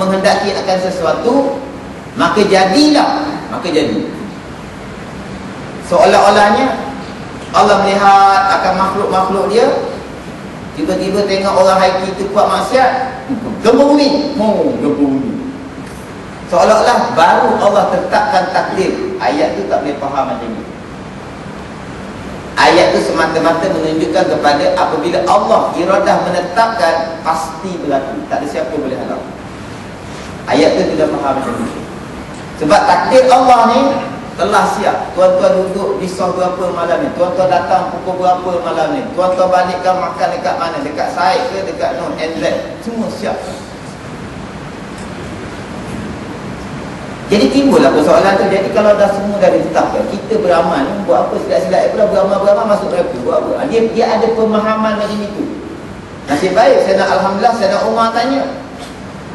menghendaki akan sesuatu, maka jadilah, maka jadi. Seolah-olahnya Allah melihat akan makhluk-makhluk dia, tiba-tiba tengok orang haiki tu buat maksiat, gempa bumi, gempa bumi. Seolah-olah baru Allah tetapkan takdir. Ayat tu tak boleh faham macam ni. Ayat tu semata-mata menunjukkan kepada apabila Allah iradah menetapkan, pasti berlaku, tak ada siapa boleh halang. Ayat tu tidak faham macam ni. Sebab takdir Allah ni telah siap. Tuan-tuan duduk di sah berapa malam ni, tuan-tuan datang pukul berapa malam ni, tuan-tuan balikkan makan dekat mana, dekat Said ke dekat Nun NZ, semua siap. Jadi timbullah persoalan tu. Jadi kalau dah semua dah ditetapkan, kita beramal ni buat apa silap-silap pula, beramal masuk neraka buat apa? Dia ada pemahaman macam itu. Nasib baik saya nak, alhamdulillah, saya nak Umar tanya.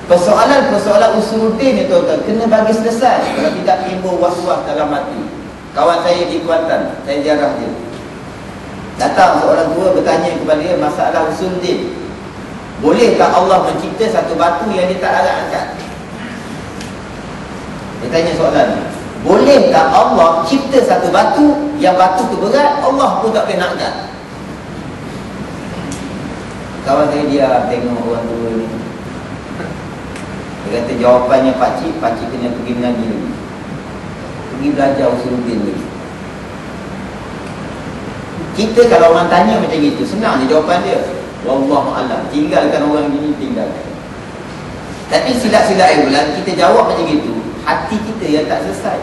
Persoalan usuluddin ni tuan-tuan kena bagi selesai. Kalau tidak timbul was-was dalam hati. Kawan saya di Kuantan, saya jarah dia. Datang seorang tua bertanya kepada dia masalah usuluddin. Bolehkah Allah mencipta satu batu yang dia tak angkat? Dia tanya soalan ni, bolehkah Allah cipta satu batu yang batu tu berat, Allah pun tak boleh nak angkat? Kawan saya dia tengok orang tua ni, dia kata jawapannya pakcik kena pergi mengaji lagi, pergi belajar usuluddin lagi. Kita kalau orang tanya macam itu, senang je jawapan dia, wallahualam, tinggalkan orang gini, tinggalkan. Tapi silap-silap bulan kita jawab macam itu, hati kita yang tak selesai.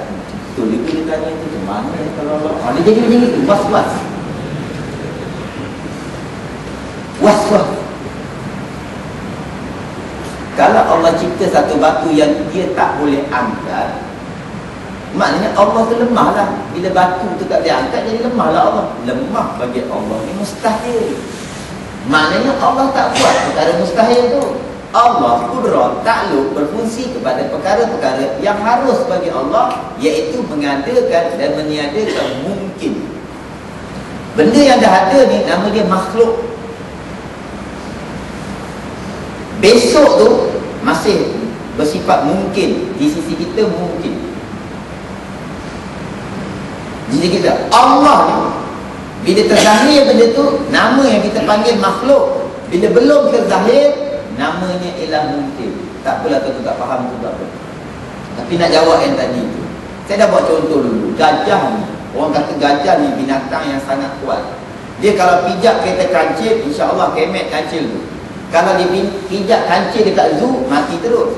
Betul dia tanya tu macam mana ya kalau Allah. Dia jadi macam itu, was-was. Was-was. Kalau Allah cipta satu batu yang dia tak boleh angkat, maknanya Allah tu lemah lah. Bila batu tu tak boleh angkat, jadi lemah lah Allah. Lemah bagi Allah ni mustahil. Maknanya Allah tak buat perkara mustahil tu. Allah kudrat takluk berfungsi kepada perkara-perkara yang harus bagi Allah, iaitu mengadakan dan meniadakan mungkin. Benda yang dah ada ni nama dia makhluk. Besok tu masih bersifat mungkin, di sisi kita mungkin. Jadi kita Allah ni bila terzahir benda tu, nama yang kita panggil makhluk. Bila belum terzahir, namanya ialah mungkin. Tak apalah tu tak faham tu tak apa. Tapi nak jawab yang tadi tu, saya dah buat contoh dulu. Gajah ni, orang kata gajah ni binatang yang sangat kuat. Dia kalau pijak kereta kancil, insya-Allah kemet kancil tu. Kalau dia pijak kancil dekat zoo, mati terus.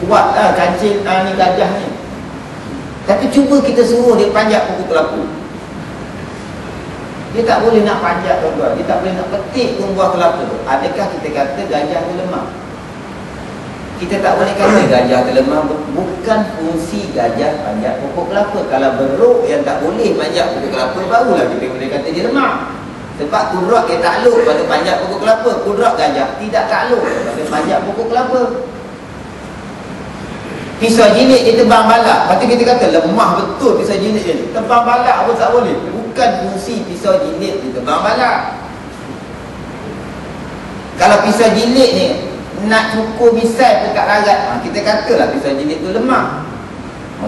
Kuat lah kancil ni gajah ni. Tapi cuba kita suruh dia panjat pokok kelapa, dia tak boleh nak panjat tuan-tuan. Dia tak boleh nak petik pun buah kelapa tu. Adakah kita kata gajah tu lemah? Kita tak boleh kata gajah tu lemah. Bukan fungsi gajah panjat pokok kelapa. Kalau beruk yang tak boleh panjat pokok kelapa, barulah kita boleh kata dia lemah. Sebab kudrat dia takluk pada panjat pokok kelapa. Kudrat gajah tidak takluk pada panjat pokok kelapa. Pisau jinik dia tebang balak. Lepas tu kita kata lemah betul pisau jinik dia. Tebang balak pun tak boleh. Bukan fungsi pisau jinik dia tebang balak. Kalau pisau jinik ni nak cukur misai dekat larat, kita katalah pisau jinik tu lemah.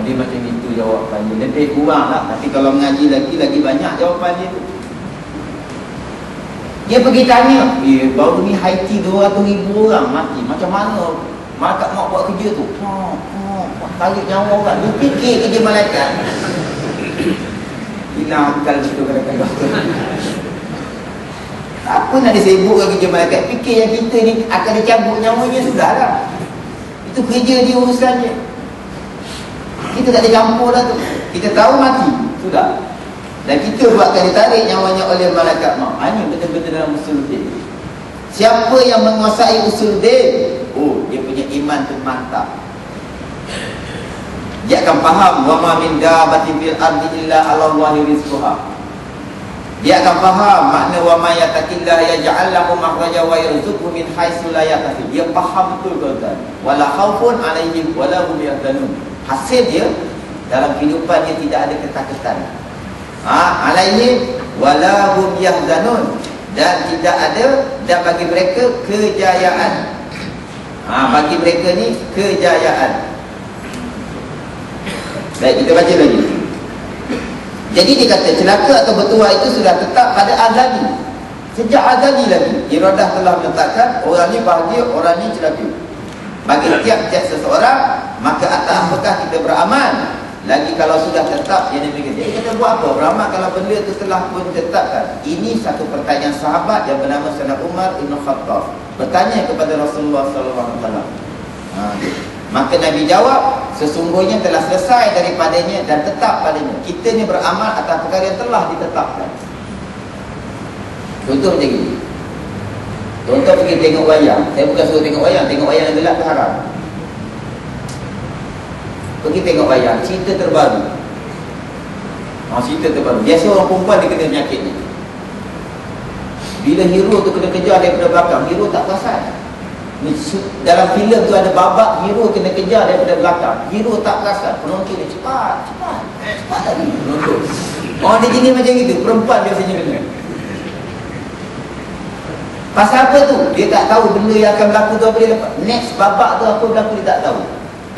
Dia macam itu jawapannya. Lebih kurang lah. Tapi kalau mengaji lagi banyak jawapan dia tu. Dia pergi tanya, baru ni Haiti 200,000 orang mati. Macam mana malaikat mak buat kerja tu? Tarik nyawa orang. Dia fikir kerja malaikat. Hilang akal betul kadang-kadang. Apa nak disebutkan kerja malaikat? Fikir yang kita ni akan dicabut nyawanya, sudahlah. Itu kerja dia urusannya. Kita tak ada campur dah tu. Kita tahu mati, sudah. Dan kita buatkan ditarik nyawanya oleh malaikat maut. Ini betul-betul dalam usuluddin. Siapa yang menguasai usuluddin, dia punya iman tu mantap. Dia akan faham wa ma min dabbatin fil ardi illa 'ala Allahi rizquha. Dia akan faham makna wa ma yattaqillah yaj'al lahu makhraja wa yarzuqhu min haitsu la yahtasib. Dia faham betul tuan-tuan. Wala khaufun 'alaihim wa la hum yahzanun. Hasil dia dalam kehidupan dia tidak ada ketakutan. Alaihim wa la hum yahzanun, dan tidak ada dan bagi mereka kejayaan. Bagi mereka ni kejayaan. Baik, kita baca lagi. Jadi dia kata celaka atau bertuah itu sudah tetap pada azali. Sejak azali lagi iradah telah menetapkan orang ni bahagia, orang ni celaka. Bagi tiap-tiap seseorang, maka atas apakah kita beramal? Lagi kalau sudah tetap yang dia kata. Dia kata buat apa? Beramal kalau benda itu telah pun ditetapkan. Ini satu pertanyaan sahabat yang bernama Sayyidina Umar Ibn Khattab bertanya kepada Rasulullah SAW. Maka Nabi jawab, sesungguhnya telah selesai daripadanya dan tetap padanya. Kita ni beramal atas perkara yang telah ditetapkan. Contoh macam ni. Contoh pergi tengok wayang. Saya bukan suruh tengok wayang yang gelap tu haram. Pergi tengok wayang, cerita terbaru. Cerita terbaru. Biasa orang perempuan dia kena penyakit ni. Bila hero tu kena kejar daripada belakang, hero tak perasan. Dalam filem tu ada babak hero kena kejar daripada belakang, hero tak perasan. Penonton dia cepat lagi penonton. Orang dia jenis macam itu. Perempuan biasanya kena. Pasal apa tu? Dia tak tahu benda yang akan berlaku tu apa dia lepas. Next babak tu apa berlaku dia tak tahu.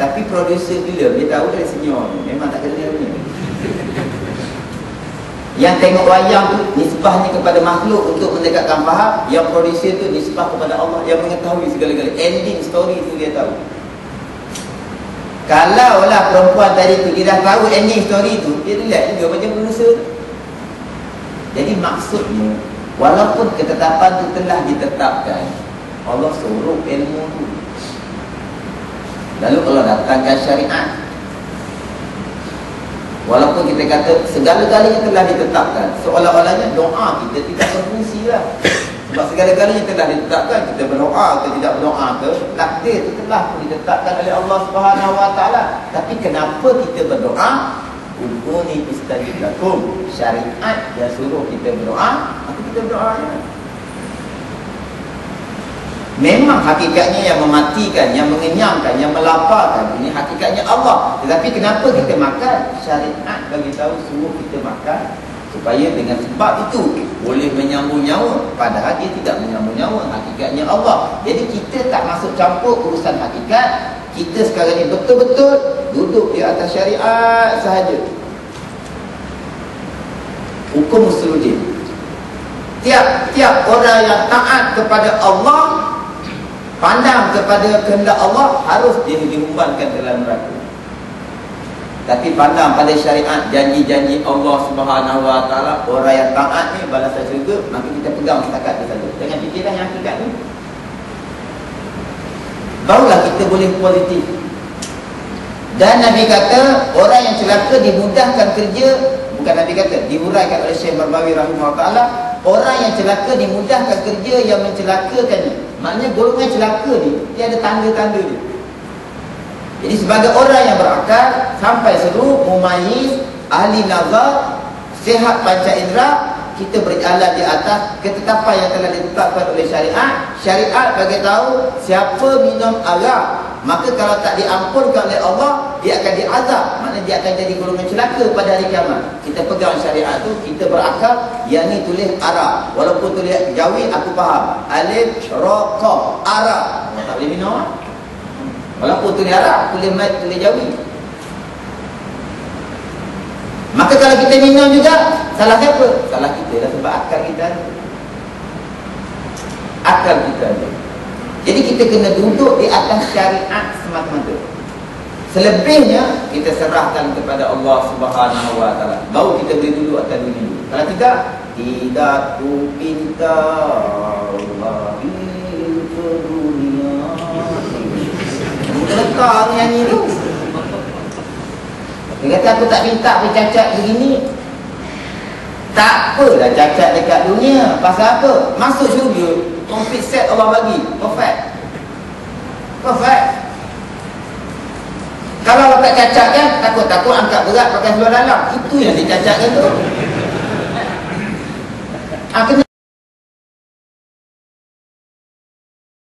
Tapi producer filem dia tahu dari senyum. Memang tak kena punya. Yang tengok wayang tu nisbahnya kepada makhluk untuk mendekatkan faham. Yang producer tu nisbah kepada Allah yang mengetahui segala-galanya. Ending story tu dia tahu. Kalau lah perempuan tadi tu dia dah tahu ending story tu, dia relax juga macam producer tu. Jadi maksudnya, walaupun ketetapan tu telah ditetapkan, Allah suruh ilmu tu. Lalu Allah datangkan syariat. Walaupun kita kata segala-galanya telah ditetapkan, seolah-olahnya doa kita tidak berfungsi lah. Sebab segala-galanya telah ditetapkan, kita berdoa ke tidak berdoa ke, takdir itu telah ditetapkan oleh Allah Subhanahu Wa Taala. Tapi kenapa kita berdoa? Ud'uni istajib lakum. Syariat yang suruh kita berdoa, maka kita berdoa ya. Memang hakikatnya yang mematikan, yang mengenyangkan, yang melaparkan, ini hakikatnya Allah. Tetapi kenapa kita makan? Syariat bagi tahu suruh kita makan supaya dengan sebab itu boleh menyambung nyawa, padahal dia tidak menyambung nyawa. Hakikatnya Allah. Jadi kita tak masuk campur urusan hakikat. Kita sekarang ni betul-betul duduk di atas syariat sahaja. Hukum usuluddin. Tiap-tiap orang yang taat kepada Allah, pandang kepada kehendak Allah, harus dia dihumbankan dalam neraka. Tapi pandang pada syariat, janji-janji Allah Subhanahu Wa Taala, orang yang taat ni balasan syurga, maka kita pegang setakat itu saja. Dengan fikiran yang hakikat ni, barulah kita boleh positif. Dan Nabi kata orang yang celaka dimudahkan kerja. Bukan Nabi kata, diuraikan oleh Syekh Barbawi rahimahullah ta'ala, orang yang celaka dimudahkan kerja yang mencelakakannya. Maknanya golongan celaka ni, dia ada tanda-tanda dia. Jadi sebagai orang yang berakal, sampai seru, mumayyiz, ahli nazar, sihat panca indera, kita berjalan di atas ketetapan yang telah ditetapkan oleh syariat. Syariat bagi tahu siapa minum arak, maka kalau tak diampunkan oleh Allah, dia akan diazab. Maknanya dia akan jadi golongan celaka pada hari kiamat. Kita pegang syariat tu, kita berakal. Yang ni tulis arak, walaupun tulis Jawi aku faham. Alif, ra, qaf, arak. Tak boleh minum lah. Walaupun tulis arak, tulis mat, tulis Jawi. Maka kalau kita minum juga, salah siapa? Salah kita lah, sebab akal kita ada. Akal kita ada. Jadi kita kena duduk di atas syariat semata-mata. Selebihnya kita serahkan kepada Allah Subhanahu Wa Taala. Baru kita boleh duduk atas dunia. Kalau tidak ku pinta Allah ke dunia. Lekar nyanyi tu. Dia kata aku tak minta bercacat begini. Tak apalah cacat dekat dunia. Pasal apa? Masuk syurga, complete set Allah bagi. Perfect. Kalau Allah tak cacat kan, takut-takut angkat berat pakai seluar dalam. Itu yang dicacatkan tu. Kena